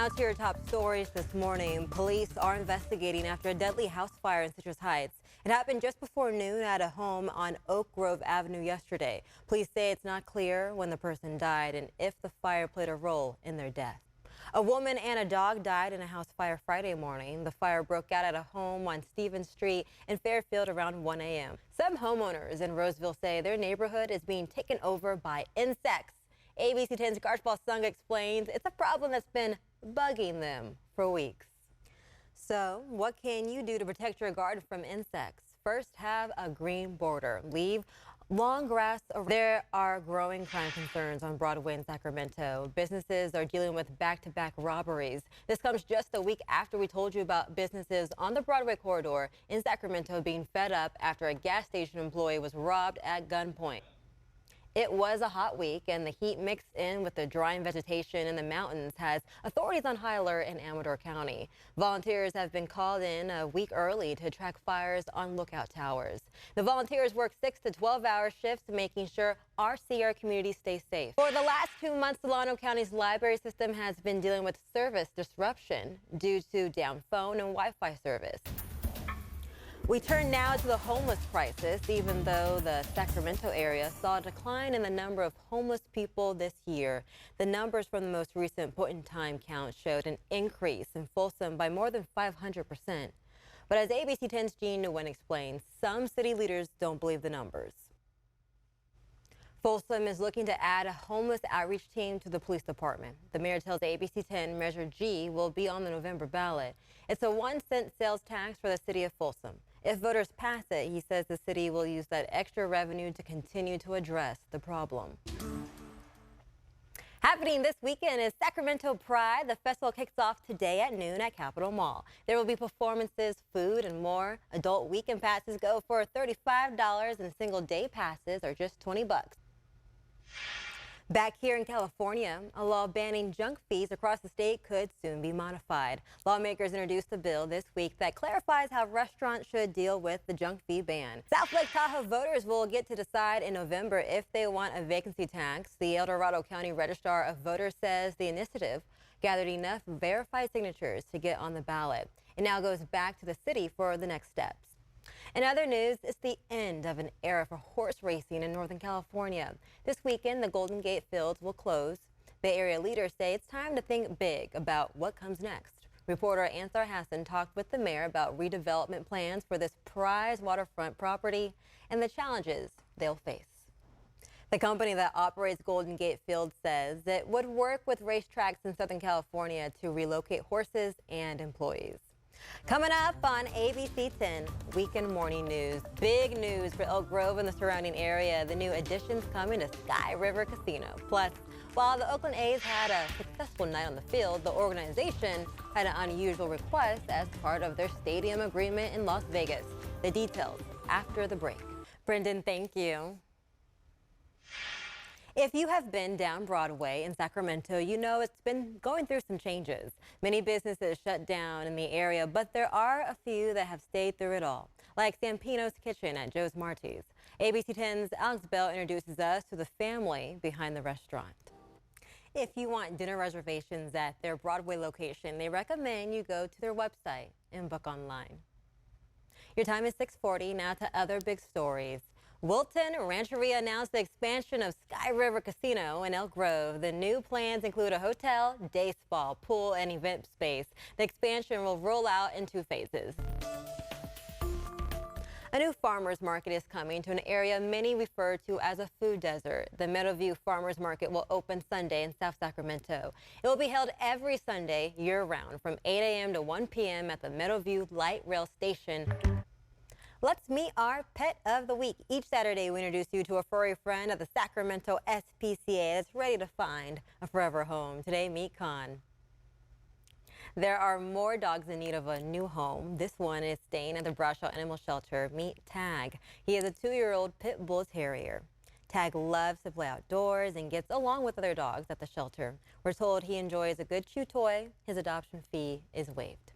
Now to your top stories this morning. Police are investigating after a deadly house fire in Citrus Heights. It happened just before noon at a home on Oak Grove Avenue yesterday. Police say it's not clear when the person died and if the fire played a role in their death. A woman and a dog died in a house fire Friday morning. The fire broke out at a home on Stevens Street in Fairfield around 1 a.m. Some homeowners in Roseville say their neighborhood is being taken over by insects. ABC 10's Garshbal Sung explains it's a problem that's been bugging them for weeks. So what can you do to protect your garden from insects? First, have a green border. Leave long grass around. There are growing crime concerns on Broadway in Sacramento. Businesses are dealing with back-to-back robberies. This comes just a week after we told you about businesses on the Broadway corridor in Sacramento being fed up after a gas station employee was robbed at gunpoint. It was a hot week, and the heat mixed in with the drying vegetation in the mountains has authorities on high alert in Amador County. Volunteers have been called in a week early to track fires on lookout towers. The volunteers work 6 to 12-hour shifts, making sure our Sierra community stays safe. For the last 2 months, Solano County's library system has been dealing with service disruption due to down phone and Wi-Fi service. We turn now to the homeless crisis. Even though the Sacramento area saw a decline in the number of homeless people this year, the numbers from the most recent point-in-time count showed an increase in Folsom by more than 500%. But as ABC 10's Jean Nguyen explains, some city leaders don't believe the numbers. Folsom is looking to add a homeless outreach team to the police department. The mayor tells ABC 10 Measure G will be on the November ballot. It's a 1-cent sales tax for the city of Folsom. If voters pass it, he says the city will use that extra revenue to continue to address the problem. Happening this weekend is Sacramento Pride. The festival kicks off today at noon at Capitol Mall. There will be performances, food, and more. Adult weekend passes go for $35 and single day passes are just $20. Back here in California, a law banning junk fees across the state could soon be modified. Lawmakers introduced a bill this week that clarifies how restaurants should deal with the junk fee ban. South Lake Tahoe voters will get to decide in November if they want a vacancy tax. The El Dorado County Registrar of Voters says the initiative gathered enough verified signatures to get on the ballot. It now goes back to the city for the next steps. In other news, it's the end of an era for horse racing in Northern California. This weekend, the Golden Gate Fields will close. Bay Area leaders say it's time to think big about what comes next. Reporter Ansar Hassan talked with the mayor about redevelopment plans for this prized waterfront property and the challenges they'll face. The company that operates Golden Gate Fields says it would work with racetracks in Southern California to relocate horses and employees. Coming up on ABC 10 Weekend Morning News, big news for Elk Grove and the surrounding area. The new additions coming to Sky River Casino. Plus, while the Oakland A's had a successful night on the field, the organization had an unusual request as part of their stadium agreement in Las Vegas. The details after the break. Brendan, thank you. If you have been down Broadway in Sacramento, you know it's been going through some changes. Many businesses shut down in the area, but there are a few that have stayed through it all, like Sampino's Kitchen at Joe's Marty's. ABC 10's Alex Bell introduces us to the family behind the restaurant. If you want dinner reservations at their Broadway location, they recommend you go to their website and book online. Your time is 6:40. Now to other big stories. Wilton Rancheria announced the expansion of Sky River Casino in Elk Grove. The new plans include a hotel, day spa, pool, and event space. The expansion will roll out in 2 phases. A new farmers market is coming to an area many refer to as a food desert. The Meadowview Farmers Market will open Sunday in South Sacramento. It will be held every Sunday year-round from 8 a.m. to 1 p.m. at the Meadowview Light Rail Station. Let's meet our pet of the week. Each Saturday, we introduce you to a furry friend at the Sacramento SPCA that's ready to find a forever home. Today, meet Khan. There are more dogs in need of a new home. This one is staying at the Bradshaw Animal Shelter. Meet Tag. He is a 2-year-old pit bull terrier. Tag loves to play outdoors and gets along with other dogs at the shelter. We're told he enjoys a good chew toy. His adoption fee is waived.